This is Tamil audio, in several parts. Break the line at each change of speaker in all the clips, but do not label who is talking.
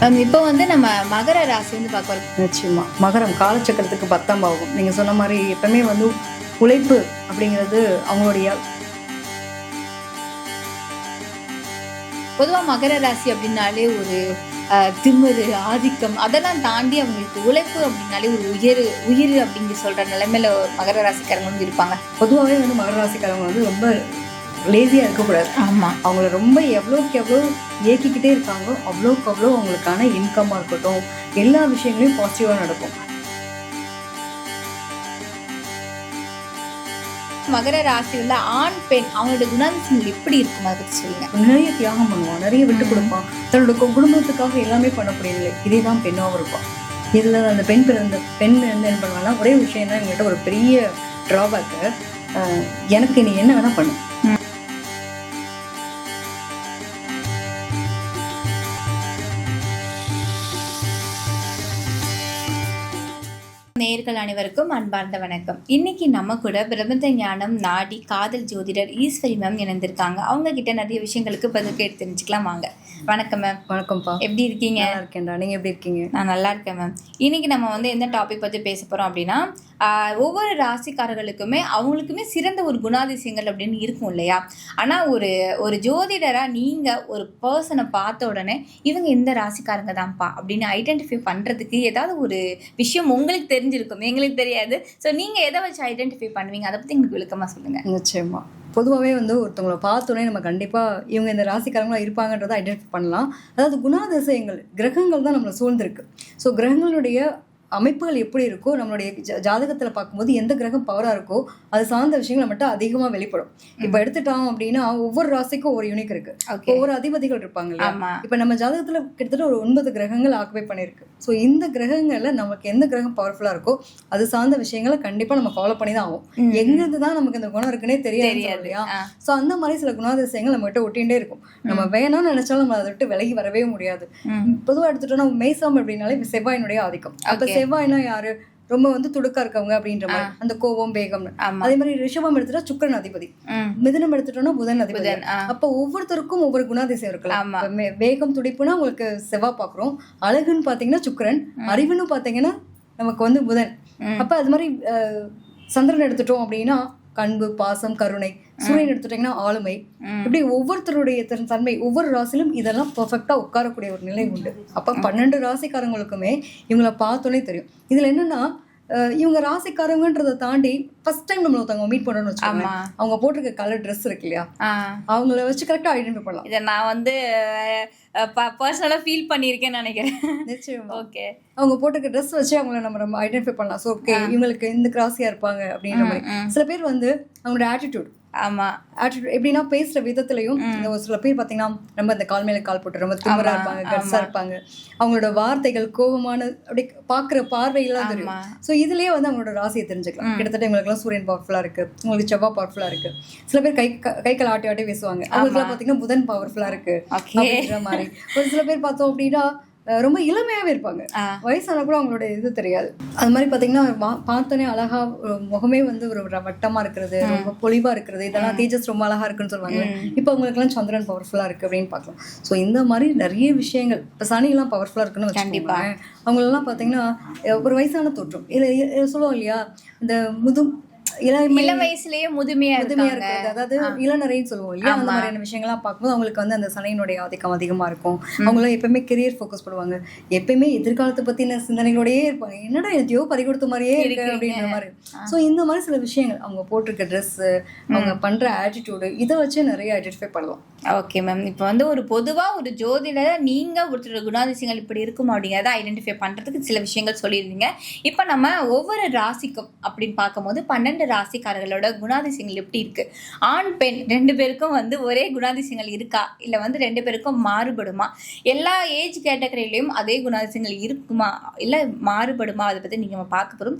இப்போ வந்து நம்ம மகர ராசி வந்து பார்க்குறோம்.
நிச்சயமா மகரம் காலச்சக்கரத்துக்கு 10ஆம் பாவம். நீங்க சொன்ன மாதிரி எப்பவுமே வந்து உழைப்பு அப்படிங்கிறது அவங்களுடைய
பொதுவாக மகர ராசி அப்படின்னாலே ஒரு திமிரு, ஆதிக்கம் அதெல்லாம் தாண்டி அவங்களுக்கு உழைப்பு அப்படின்னாலே ஒரு உயிர் அப்படிங்க சொல்ற நிலைமையில மகர ராசிக்காரங்க வந்து இருப்பாங்க.
பொதுவாகவே வந்து மகர ராசிக்காரங்க வந்து ரொம்ப லேசியாக இருக்கக்கூடாது.
ஆமாம்,
அவங்கள ரொம்ப எவ்வளோக்கு எவ்வளோ இயக்கிக்கிட்டே இருக்காங்களோ அவ்வளோக்கு அவ்வளோ அவங்களுக்கான இன்கம்மாக இருக்கட்டும், எல்லா விஷயங்களையும் பாசிட்டிவாக நடக்கும்.
மகர ராசி உள்ள ஆண் பெண் அவங்களோட குணாதிசயங்கள் எப்படி இருக்கும் அதை பற்றி சொல்லுங்க.
நிறைய தியாகம் பண்ணுவான், நிறைய விட்டு கொடுப்பான், தன்னோட குடும்பத்துக்காக எல்லாமே பண்ணக்கூடிய நிலை. இதே தான் பெண்ணாகவும் இருப்பான். இதில் அந்த பெண் வந்து என்ன பண்ணுவாங்கன்னா, ஒரே விஷயம் தான் எங்கள்கிட்ட ஒரு பெரிய ட்ராபேக்கு, எனக்கு நீ என்ன வேணால் பண்ணு.
நேயர்கள் அனைவருக்கும் அன்பார்ந்த வணக்கம். இன்னைக்கு நம்ம கூட பிரபஞ்ச ஞானம் நாடி காதல் ஜோதிடர் ஈஸ்வரி மேம் இணைந்திருக்காங்க. அவங்க கிட்ட நிறைய விஷயங்களுக்கு பதில் கேட்டு தெரிஞ்சுக்கலாம் வாங்க. வணக்கம் மேம்.
வணக்கம்ப்பா.
எப்படி இருக்கீங்க?
நல்லா இருக்கேன்டா, நீங்க எப்படி இருக்கீங்க?
நான் நல்லா இருக்கேன் மேம். இன்னைக்கு நம்ம வந்து எந்த டாபிக் பற்றி பேச போறோம் அப்படின்னா, ஒவ்வொரு ராசிக்காரர்களுக்குமே அவங்களுக்குமே சிறந்த ஒரு குணாதிசயங்கள் அப்படின்னு இருக்கும் இல்லையா? ஆனால் ஒரு ஜோதிடராக நீங்கள் ஒரு பர்சனை பார்த்த உடனே இவங்க இந்த ராசிக்காரங்க தான்ப்பா அப்படின்னு ஐடென்டிஃபை பண்ணுறதுக்கு ஏதாவது ஒரு விஷயம் உங்களுக்கு தெரிஞ்சிருக்கும், எங்களுக்கு தெரியாது. ஸோ நீங்கள் எதை வச்சு ஐடென்டிஃபை பண்ணுவீங்க, அதை பற்றி எங்களுக்கு விளக்கமாக சொல்லுங்கள்.
நிச்சயமா. பொதுவாகவே வந்து ஒருத்தவங்களை பார்த்தோன்னே நம்ம கண்டிப்பாக இவங்க இந்த ராசிக்காரங்களாக இருப்பாங்கன்றதை ஐடென்டிஃபை பண்ணலாம். அதாவது குணாதிசயங்கள் கிரகங்கள் தான் நம்மளை சூழ்ந்திருக்கு. ஸோ கிரகங்களுடைய அமைப்புகள் எப்படி இருக்கோ, நம்மளுடைய ஜாதகத்தில் பார்க்கும்போது எந்த கிரகம் பவராக இருக்கோ அது சார்ந்த விஷயங்கள் மட்டும் அதிகமாக வெளிப்படும். இப்போ எடுத்துட்டோம் அப்படின்னா ஒவ்வொரு ராசிக்கும் ஒரு யூனிக் இருக்கு, ஒவ்வொரு அதிபதிகள் இருப்பாங்க இல்லையா? இப்போ நம்ம ஜாதகத்தில் கிட்டத்தட்ட ஒரு 9 கிரகங்கள் ஆக்குபை பண்ணியிருக்கு. ஸோ இந்த கிரகங்களில் நமக்கு எந்த கிரகம் பவர்ஃபுல்லாக இருக்கோ அது சார்ந்த விஷயங்களை கண்டிப்பாக நம்ம ஃபாலோ பண்ணி தான் ஆகும். எங்கிருந்து தான் நமக்கு இந்த குணம் இருக்குன்னே தெரியாது இல்லையா? ஸோ அந்த மாதிரி சில குணாதிசயங்கள் நம்ம கிட்ட ஒட்டிகிட்டே இருக்கும். நம்ம வேணும்னு நினைச்சாலும் நம்ம அதை விட்டு விலகி வரவே முடியாது. பொதுவாக எடுத்துட்டோம்னா மேசம் அப்படின்னாலே செவ்வாயினுடைய ஆதிக்கம். அப்போ செவ்வாய்னா யாரு? ரொம்ப வந்து துடுக்கா இருக்கவங்க அப்படின்ற மாதிரி, அந்த கோபம் வேகம். அதே மாதிரி ரிஷபம் எடுத்துட்டா சுக்கிரன் அதிபதி, மிதுனம் எடுத்துட்டோம்னா புதன் அதிபதி. அப்ப ஒவ்வொருத்தருக்கும் ஒவ்வொரு குணாதிசயம் இருக்கலாம். வேகம் துடிப்புனா உங்களுக்கு செவ்வாய் பாக்குறோம், அழகுன்னு பாத்தீங்கன்னா சுக்கிரன், அறிவுன்னு பாத்தீங்கன்னா நமக்கு வந்து புதன். அப்ப அது மாதிரி சந்திரன் எடுத்துட்டோம் அப்படின்னா கண்பு, பாசம், கருணை. சூரியன் எடுத்துட்டீங்கன்னா ஆளுமை. இப்படி ஒவ்வொருத்தருடைய தன்மை ஒவ்வொரு ராசிலும் இதெல்லாம் பெர்ஃபெக்டா உட்காரக்கூடிய ஒரு நிலை உண்டு. அப்ப 12 ராசிக்காரங்களுக்குமே இவங்களை பார்த்தோன்னே தெரியும். இதுல என்னன்னா இவங்க ராசிக்காரங்கன்றதை தாண்டி ஃபர்ஸ்ட் டைம் நம்மள ஒருத்தவங்க மீட் பண்ணணும்னு வச்சுக்கோங்க, அவங்க போட்டிருக்க கலர் ட்ரெஸ் இருக்கு இல்லையா, அவங்கள வச்சு கரெக்டா ஐடென்டிஃபை பண்ணலாம்.
இதை நான் வந்து பர்சனலா ஃபீல் பண்ணியிருக்கேன்னு நினைக்கிறேன். நிச்சயமா. ஓகே,
அவங்க போட்டிருக்க ட்ரெஸ் வச்சு அவங்கள நம்ம ஐடென்டிஃபை பண்ணலாம். ஸோ ஓகே, இவங்களுக்கு இந்த கிராஸியா இருப்பாங்க அப்படின்ற மாதிரி. சில பேர் வந்து அவங்களோட ஆட்டிடியூட், ஆட்டிடியூட் எப்படின்னா பேசுற விதத்துலையும், ஒரு சில பேர் பார்த்தீங்கன்னா ரொம்ப இந்த கால் மேல கால் போட்டு ரொம்ப திமிரா இருப்பாங்க, கட்ஸா இருப்பாங்க. அவங்களோட வார்த்தைகள் கோபமான அப்படி பாக்குற பார்வையெல்லாம் தெரியும். ஸோ இதுலயே வந்து அவங்களோட ராசியை தெரிஞ்சுக்கலாம். கிட்டத்தட்ட இவங்களுக்குலாம் சூரியன் பவர்ஃபுல்லா இருக்கு, உங்களுக்கு செவ்வாய் பவர்ஃபுல்லா இருக்கு. சில பேர் கை கால் ஆட்டி ஆட்டி பேசுவாங்க, அவங்களுக்கு பார்த்தீங்கன்னா புதன் பவர்ஃபுல்லா இருக்கு அப்படின்ற மாதிரி. ஒரு சில பேர் பார்த்தோம் அப்படின்னா ரொம்ப இளமையாவே இருப்பாங்க, வயசான கூட அவங்களோட இது தெரியாது. அது மாதிரி பாத்தீங்கன்னா பார்த்தோன்னே அழகா முகமே வந்து ஒரு வட்டமா இருக்கிறது, ரொம்ப பொலிவா இருக்கிறது, இதெல்லாம் தேஜஸ் ரொம்ப அழகா இருக்குன்னு சொல்லுவாங்க. இப்போ அவங்களுக்கு எல்லாம் சந்திரன் பவர்ஃபுல்லா இருக்கு அப்படின்னு பார்க்கலாம். ஸோ இந்த மாதிரி நிறைய விஷயங்கள். இப்போ சனி எல்லாம் பவர்ஃபுல்லா இருக்குன்னு வச்சுக்கோங்க. அவங்களெல்லாம் பாத்தீங்கன்னா ஒரு வயசான தோற்றம் இல்ல சொல்லுவோம் இல்லையா, இந்த
இளம் வயசுலயே முதுமையா
இருக்கிறது, அதாவது இளநரைன்னு சொல்லுவோம் இல்லையா, அந்த மாதிரியான விஷயங்கள்லாம் பார்க்கும்போது அவங்களுக்கு வந்து அந்த சனையினுடைய ஆதிக்கம் அதிகமா இருக்கும். அவங்களாம் எப்பயுமே கெரியர் ஃபோக்கஸ் பண்ணுவாங்க, எப்பயுமே எதிர்காலத்தை பத்தின சிந்தனைகளோடயே இருப்பாங்க. என்னடா எதையோ பறி கொடுத்த மாதிரியே இருக்கு அப்படின்ற மாதிரி. ஸோ இந்த மாதிரி சில விஷயங்கள், அவங்க போட்டிருக்க ட்ரெஸ், அவங்க பண்ற ஆட்டிடியூடு, இதை வச்சு நிறைய ஐடென்டிஃபை பண்ணலாம்.
Okay ma'am. இப்போ வந்து ஒரு பொதுவாக ஒரு ஜோதிடரை நீங்கள் ஒருத்தரோட குணாதிசயங்கள் இப்படி இருக்கும் அப்படிங்கிறத ஐடென்டிஃபை பண்ணுறதுக்கு சில விஷயங்கள் சொல்லியிருந்தீங்க. இப்போ நம்ம ஒவ்வொரு ராசிக்கும் அப்படின்னு பார்க்கும்போது 12 ராசிக்காரர்களோட குணாதிசயங்கள் எப்படி இருக்குது? ஆண் பெண் 2 பேருக்கும் வந்து ஒரே குணாதிசயங்கள் இருக்கா, இல்லை வந்து 2 பேருக்கும் மாறுபடுமா? எல்லா ஏஜ் கேட்டகரியிலையும் அதே குணாதிசயங்கள் இருக்குமா, இல்லை மாறுபடுமா? அதை பற்றி நீங்கள் பார்க்க போகிறோம்.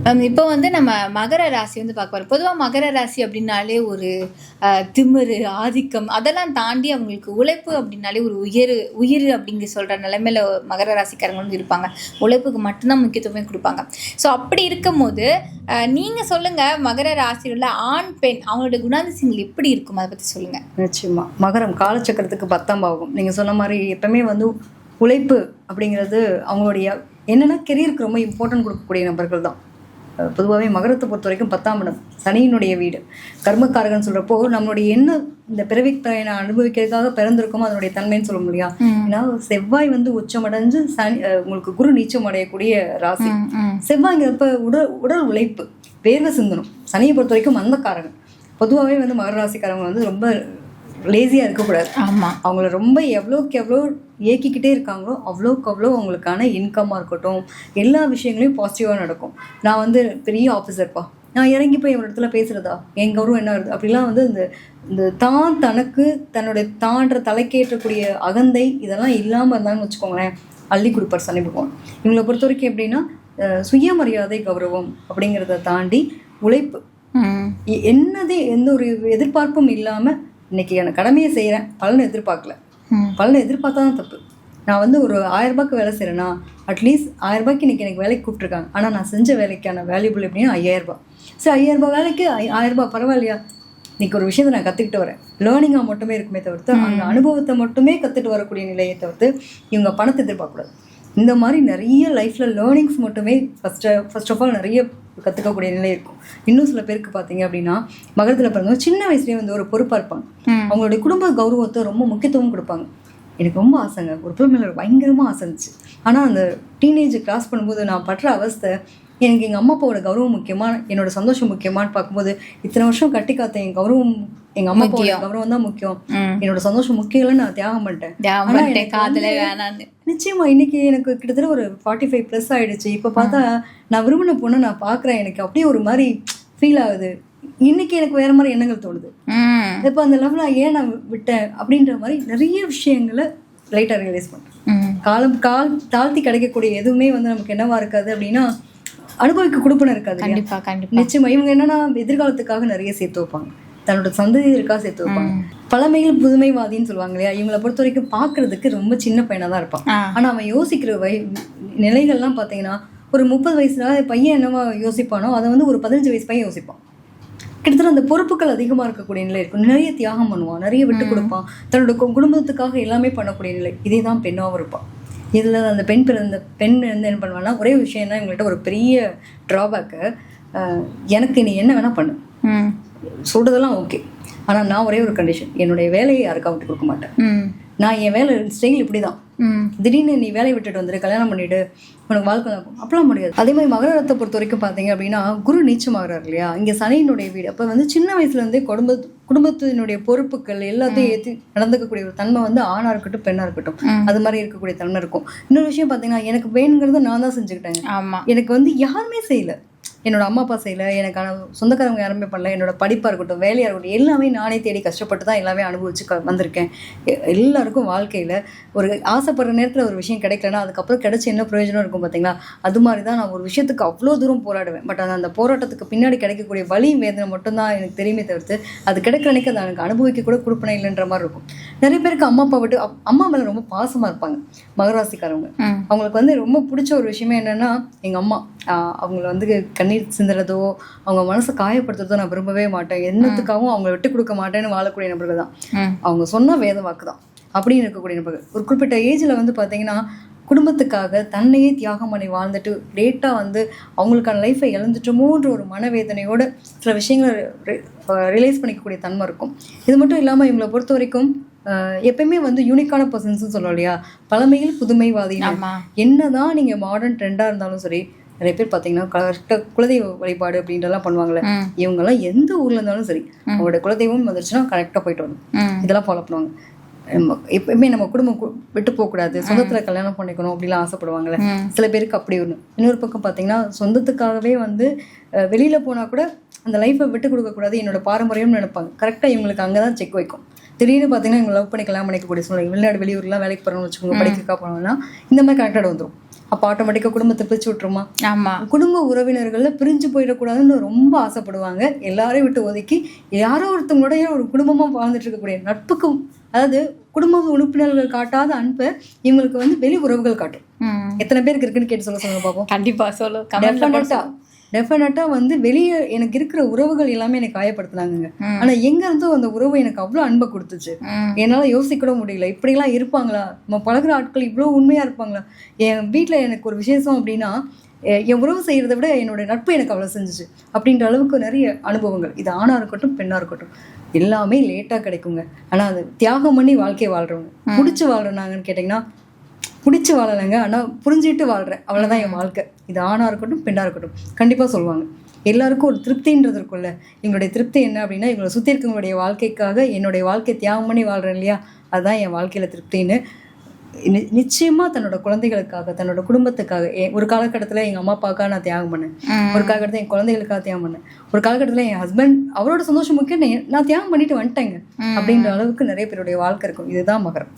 இப்போ வந்து நம்ம மகர ராசி வந்து பார்க்க போகிறோம். பொதுவாக மகர ராசி அப்படின்னாலே ஒரு திமிரு, ஆதிக்கம் அதெல்லாம் தாண்டி அவங்களுக்கு உழைப்பு அப்படின்னாலே ஒரு உயிர் அப்படிங்க சொல்கிற நிலைமையில மகர ராசிக்காரங்க வந்து இருப்பாங்க. உழைப்புக்கு மட்டும்தான் முக்கியத்துவமே கொடுப்பாங்க. ஸோ அப்படி இருக்கும்போது நீங்கள் சொல்லுங்கள், மகர ராசியில் உள்ள ஆண் பெண் அவங்களோட குணாதிசயங்கள் எப்படி இருக்கும், அதை பற்றி சொல்லுங்கள்.
நிச்சயமா மகரம் காலச்சக்கரத்துக்கு 10ஆம் பாவம். நீங்கள் சொன்ன மாதிரி எப்பவுமே வந்து உழைப்பு அப்படிங்கிறது அவங்களுடைய என்னென்னா கெரியருக்கு ரொம்ப இம்பார்ட்டன்ட் கொடுக்கக்கூடிய நபர்கள் தான். பொதுவாகவே மகரத்தை பொறுத்த வரைக்கும் 10ஆம் இடம் சனியினுடைய வீடு, கர்மக்காரகன்னு சொல்கிறப்போ நம்மளுடைய என்ன இந்த பிறவி பயனை அனுபவிக்கிறதுக்காக பிறந்திருக்கோமோ அதனுடைய தன்மைன்னு சொல்ல முடியா. ஏன்னா செவ்வாய் வந்து உச்சமடைஞ்சு சனி உங்களுக்கு குரு நீச்சம் அடையக்கூடிய ராசி. செவ்வாய்ங்கிறப்ப உடல் உழைப்பு, வேர்வை சிந்தணும். சனியை பொறுத்த வரைக்கும் மந்தக்காரகன். பொதுவாகவே வந்து மகர ராசிக்காரங்க வந்து ரொம்ப லேசியாக இருக்கக்கூடாது.
ஆமாம்,
அவங்கள ரொம்ப எவ்வளோக்கு எவ்வளோ இயக்கிக்கிட்டே இருக்காங்களோ அவ்வளோக்கு அவ்வளோ அவங்களுக்கான இன்கம்மாக இருக்கட்டும், எல்லா விஷயங்களையும் பாசிட்டிவாக நடக்கும். நான் வந்து பெரிய ஆஃபீஸர்ப்பா, நான் இறங்கி போய் ஒரு இடத்துல பேசுகிறதா என் கௌரவம் என்ன வருது அப்படிலாம் வந்து இந்த தனக்கு தன்னுடைய தான்ற தலைக்கேற்றக்கூடிய அகந்தை இதெல்லாம் இல்லாமல் இருந்தாங்கன்னு வச்சுக்கோங்களேன், அள்ளி கொடுப்பார் சனி பகவான். இவங்களை பொறுத்த வரைக்கும் எப்படின்னா சுயமரியாதை, கௌரவம் அப்படிங்கிறத தாண்டி உழைப்பு, என்னதே எந்த ஒரு எதிர்பார்ப்பும் இல்லாமல் இன்னைக்கு எனக்கு கடமையை செய்கிறேன், பலனை எதிர்பார்க்கல. பலனை எதிர்பார்த்தா தான் தப்பு. நான் வந்து ஒரு 1000 ரூபாய்க்கு வேலை செய்கிறேன்னா அட்லீஸ்ட் 1000 ரூபாய்க்கு இன்றைக்கி எனக்கு வேலைக்கு கூப்பிட்ருக்காங்க, ஆனால் நான் செஞ்ச வேலைக்கான வேல்யூபிள் எப்படின்னா 5000 ரூபாய். சரி, 5000 ரூபாய் வேலைக்கு 1000 ரூபாய் பரவாயில்லையா, இன்றைக்கி ஒரு விஷயத்தை நான் கற்றுக்கிட்டு வரேன், லேர்னிங்காக மட்டுமே இருக்குமே தவிர்த்து அந்த அனுபவத்தை மட்டுமே கற்றுட்டு வரக்கூடிய நிலையை தவிர்த்து இவங்க பணத்தை எதிர்பார்க்கக்கூடாது. இந்த மாதிரி நிறைய லைஃப்பில் லேர்னிங்ஸ் மட்டுமே ஃபர்ஸ்ட் ஆஃப் ஆல் நிறைய கற்றுக்கக்கூடிய நிலை இருக்கும். இன்னும் சில பேருக்கு பார்த்தீங்க அப்படின்னா மகரத்தில் பிறந்தவங்க சின்ன வயசுலேயே வந்து ஒரு பொறுப்பாக இருப்பாங்க. அவங்களுடைய குடும்ப கௌரவத்தை ரொம்ப முக்கியத்துவம் கொடுப்பாங்க. எனக்கு ரொம்ப ஆசைங்க, ஒரு பிள்ளை மேலே பயங்கரமாக ஆசை இருந்துச்சு. ஆனால் அந்த டீனேஜ் கிராஸ் பண்ணும்போது நான் படுற அவஸ்தை, எனக்கு எங்கள் அம்மா அப்பாவோட கௌரவம் முக்கியமா என்னோட சந்தோஷம் முக்கியமானு பார்க்கும்போது இத்தனை வருஷம் கட்டி காத்த என் கௌரவம், எங்கள் அம்மா அப்பாவோட கௌரவம் தான் முக்கியம், என்னோட சந்தோஷம் முக்கியம் இல்லைன்னு நான் தியாகம் பண்ணிட்டேன். நிச்சயமா இன்னைக்கு எனக்கு கிட்டத்தட்ட ஒரு 45+ ஆயிடுச்சு. இப்போ பார்த்தா நான் விரும்பின பொண்ணை நான் பார்க்குறேன், எனக்கு அப்படியே ஒரு மாதிரி ஃபீல் ஆகுது. இன்னைக்கு எனக்கு வேற மாதிரி எண்ணங்கள் தோணுது. இப்போ அந்த லெவலில் ஏன் நான் விட்டேன் அப்படின்ற மாதிரி நிறைய விஷயங்களை லைட்டாக ரியலைஸ் பண்ணுறேன். கால் தாழ்த்தி கிடைக்கக்கூடிய எதுவுமே வந்து நமக்கு என்னவா இருக்காது அப்படின்னா அனுபவிக்க கொடுப்பன இருக்காது.
கண்டிப்பா கண்டிப்பா.
நிச்சயமா இவங்க என்னன்னா எதிர்காலத்துக்காக நிறைய சேர்த்து வைப்பாங்க, தன்னோட சந்ததியருக்காக சேர்த்து வைப்பாங்க. பழமையில் புதுமைவாதின்னு சொல்லுவாங்க இல்லையா, இவங்களை பொறுத்த வரைக்கும் பார்க்கறதுக்கு ரொம்ப சின்ன பையனாக தான் இருப்பான். ஆனால் அவன் யோசிக்கிற நிலைகள்லாம் பார்த்தீங்கன்னா ஒரு 30 வயசுல பையன் என்னவா யோசிப்பானோ அதை வந்து ஒரு 15 வயசு பையன் யோசிப்பான். கிட்டத்தட்ட அந்த பொறுப்புகள் அதிகமாக இருக்கக்கூடிய நிலை இருக்கும். நிறைய தியாகம் பண்ணுவான், நிறைய விட்டு கொடுப்பான், தன்னோட குடும்பத்துக்காக எல்லாமே பண்ணக்கூடிய நிலை. இதே தான் பெண்ணாகவும் இருப்பான். இதில் அந்த பெண் என்ன பண்ணுவான்னா ஒரே விஷயம் தான், எங்கள்கிட்ட ஒரு பெரிய ட்ராபேக்கு, எனக்கு நீ என்ன வேணால் பண்ணு, சொல்கிறதெல்லாம் ஓகே, ஆனால் நான் ஒரே ஒரு கண்டிஷன், என்னுடைய வேலையை யாருக்கா விட்டு கொடுக்க மாட்டேன். நான் என் வேலை ஸ்டைல் இப்படி தான், திடீர்னு நீ வேலையை விட்டுட்டு வந்துடு, கல்யாணம் பண்ணிவிட்டு உனக்கு வாழ்க்கை நடக்கும் அப்படிலாம் முடியாது. அதே மாதிரி மகரத்தை பொறுத்த வரைக்கும் பார்த்தீங்க அப்படின்னா குரு நீச்சமாகறாரு இல்லையா, இங்கே சனியினுடைய வீடு. அப்போ வந்து சின்ன வயசுலேருந்தே குடும்பத்தினுடைய பொறுப்புகள் எல்லாத்தையும் ஏற்றி நடந்துக்கக்கூடிய ஒரு தன்மை வந்து ஆணாக இருக்கட்டும் பெண்ணாக இருக்கட்டும் அது மாதிரி இருக்கக்கூடிய தன்மை இருக்கும். இன்னொரு விஷயம் பார்த்தீங்கன்னா எனக்கு வேணுங்கிறத நான் தான் செஞ்சுக்கிட்டேன். எனக்கு வந்து யாருமே செய்யலை, என்னோட அம்மா அப்பா செய்யலை, எனக்கான சொந்தக்காரங்க யாருமே பண்ணல, என்னோட படிப்பாக இருக்கட்டும் வேலையாக இருக்கட்டும் எல்லாமே நானே தேடி கஷ்டப்பட்டு தான் எல்லாமே அனுபவிச்சு வந்திருக்கேன். எல்லாருக்கும் வாழ்க்கையில் ஒரு ஆசைப்படுற நேரத்தில் ஒரு விஷயம் கிடைக்கலன்னா அதுக்கப்புறம் கிடைச்சி என்ன பிரயோஜனம் இருக்கும் பார்த்தீங்களா, அது மாதிரி தான் நான் ஒரு விஷயத்துக்கு அவ்வளோ தூரம் போராடுவேன். பட் அந்த போராட்டத்துக்கு பின்னாடி கிடைக்கக்கூடிய வலி வேதனை மட்டும்தான் எனக்கு தெரியுமே தவிர்த்து அது கிடைக்கிற அன்னைக்கு அதை எனக்கு அனுபவிக்க கூட கொடுப்பனே இல்லைன்ற மாதிரி இருக்கும். நிறைய பேருக்கு அம்மா அப்பா விட்டு அம்மா மேலே ரொம்ப பாசமாக இருப்பாங்க மகராசிக்காரவங்க. அவங்களுக்கு வந்து ரொம்ப பிடிச்ச ஒரு விஷயமே என்னென்னா எங்கள் அம்மா அவங்கள வந்து கண்ணீர் சிந்துறதோ அவங்க மனசை காயப்படுத்துறதோ நான் விரும்பவே மாட்டேன், என்னத்துக்காகவும் அவங்கள விட்டு கொடுக்க மாட்டேன்னு வாழக்கூடிய நபர்கள் தான். அவங்க சொன்ன வேத வாக்கு தான் அப்படின்னு இருக்கக்கூடிய நபர்கள். ஒரு குறிப்பிட்ட ஏஜில் வந்து பார்த்தீங்கன்னா குடும்பத்துக்காக தன்னையே தியாகம் பண்ணி வாழ்ந்துட்டு லேட்டாக வந்து அவங்களுக்கான லைஃப்பை இழந்துட்டோமோன்ற ஒரு மனவேதனையோட சில விஷயங்களை ரியலைஸ் பண்ணிக்கக்கூடிய தன்மை இருக்கும். இது மட்டும் இல்லாமல் இவங்களை பொறுத்த வரைக்கும் எப்பயுமே வந்து யூனிக்கான பர்சன்ஸ்ன்னு சொல்லுவோம் இல்லையா, பழமையில் புதுமைவாதி. என்னதான் நீங்கள் மாடர்ன் ட்ரெண்டாக இருந்தாலும் சரி, நிறைய பேர் பார்த்தீங்கன்னா கரெக்டாக குலதெய்வ வழிபாடு அப்படின்றலாம் பண்ணுவாங்கல்ல, இவங்கெல்லாம் எந்த ஊரில் இருந்தாலும் சரி அவங்களோட குலதெய்வம் வந்துருச்சுன்னா கரெக்டாக போயிட்டு வரணும், இதெல்லாம் ஃபாலோ பண்ணுவாங்க. எப்பயுமே நம்ம குடும்பம் விட்டு போகக்கூடாது, சொந்தத்தில் கல்யாணம் பண்ணிக்கணும் அப்படிலாம் ஆசைப்படுவாங்கல்ல சில பேருக்கு. அப்படி ஒன்று. இன்னொரு பக்கம் பார்த்தீங்கன்னா சொந்தத்துக்காகவே வந்து வெளியில் போனால் கூட அந்த லைஃப்பை விட்டு கொடுக்கக்கூடாது, என்னோட பாரம்பரியம்னு நினைப்பாங்க. கரெக்டாக இவங்களுக்கு அங்கே தான் செக் வைக்கும். திடீர்னு பார்த்தீங்கன்னா இவங்க லவ் பண்ணி கல்யாணம் பண்ணிக்கக்கூடிய சூழ்நிலை, வெளிநாடு வெளியூர்லாம் வேலைக்கு போகிறோம்னு வச்சுக்கோங்க, படிக்கா போனோம்னா இந்த மாதிரி கரெக்டாக வந்துடும். அப்போ ஆட்டோமேட்டிக்காக குடும்பத்தை பிரிச்சு விட்டுருமா?
ஆமா.
குடும்ப உறவினர்கள்ல பிரிஞ்சு போயிடக்கூடாதுன்னு ரொம்ப ஆசைப்படுவாங்க. எல்லாரையும் விட்டு ஒதுக்கி யாரோ ஒருத்தவங்களுடைய ஒரு குடும்பமா வாழ்ந்துட்டு இருக்கக்கூடிய நட்புக்கு, அதாவது குடும்ப உறுப்பினர்கள் காட்டாத அன்பை இவங்களுக்கு வந்து வெளி உறவுகள் காட்டும். எத்தனை பேருக்கு இருக்குன்னு கேட்டு சொல்லுங்க பார்ப்போம்.
கண்டிப்பா சொல்லு.
டெஃபினட்டா வந்து வெளியே எனக்கு இருக்கிற உறவுகள் எல்லாமே எனக்கு காயப்படுத்தினாங்க. ஆனா எங்க இருந்தோ அந்த உறவு எனக்கு அவ்வளவு அன்பை கொடுத்துச்சு. என்னால யோசிக்க முடியல, இப்படிலாம் இருப்பாங்களா, நம்ம பழகுற ஆட்கள் இவ்வளவு உண்மையா இருப்பாங்களா. என் வீட்டுல எனக்கு ஒரு விசேஷம் அப்படின்னா என் உறவு செய்யறதை விட என்னோட நட்பு எனக்கு அவ்வளவு செஞ்சுச்சு அப்படின்ற அளவுக்கு நிறைய அனுபவங்கள். இது ஆணா இருக்கட்டும் பெண்ணா இருக்கட்டும் எல்லாமே லேட்டா கிடைக்குங்க. ஆனா அது தியாகம் பண்ணி வாழ்க்கையை வாழ்றவங்க. புடிச்சு வாழ்றாங்கன்னு கேட்டீங்கன்னா பிடிச்சி வாழலைங்க, ஆனால் புரிஞ்சுட்டு வாழ்கிறேன், அவ்வளோதான் என் வாழ்க்கை. இது ஆணாக இருக்கட்டும் பெண்ணாக இருக்கட்டும் கண்டிப்பாக சொல்லுவாங்க. எல்லாருக்கும் ஒரு திருப்தின்றது இருக்குல்ல. எங்களுடைய திருப்தி என்ன அப்படின்னா, இவங்களை சுற்றி இருக்கவங்களுடைய வாழ்க்கைக்காக என்னுடைய வாழ்க்கையை தியாகம் பண்ணி வாழ்கிறேன் இல்லையா, அதுதான் என் வாழ்க்கையில் திருப்தின்னு. நிச்சயமாக தன்னோட குழந்தைகளுக்காக, தன்னோட குடும்பத்துக்காக, ஒரு காலகட்டத்தில் எங்கள் அம்மா அப்பாவுக்காக நான் தியாகம் பண்ணேன், ஒரு காலகட்டத்தில் என் குழந்தைகளுக்காக தியாகம் பண்ணேன், ஒரு காலகட்டத்தில் என் ஹஸ்பண்ட் அவரோட சந்தோஷம் முக்கியம் நான் தியாகம் பண்ணிட்டு வந்துட்டேங்க அப்படின்ற அளவுக்கு நிறைய பேருடைய வாழ்க்கை இருக்கும். இதுதான் மகரம்.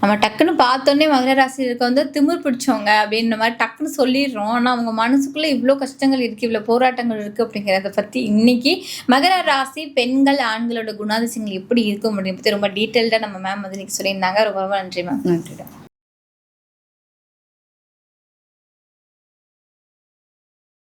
நம்ம டக்குன்னு பார்த்தோன்னே மகர ராசி இருக்க வந்து திமிர் பிடிச்சவங்க அப்படின்ற மாதிரி டக்குன்னு சொல்லிடுறோம். ஆனால் அவங்க மனசுக்குள்ளே இவ்வளோ கஷ்டங்கள் இருக்குது, இவ்வளோ போராட்டங்கள் இருக்குது அப்படிங்கிறத பற்றி இன்னைக்கு மகர ராசி பெண்கள் ஆண்களோட குணாதிசயங்கள் எப்படி இருக்கும் அப்படின்னு பற்றி ரொம்ப டீட்டெயில்டாக நம்ம மேம் வந்து இன்னைக்கு சொல்லியிருந்தாங்க. ரொம்ப ரொம்ப நன்றி மேம்.
நன்றிடா.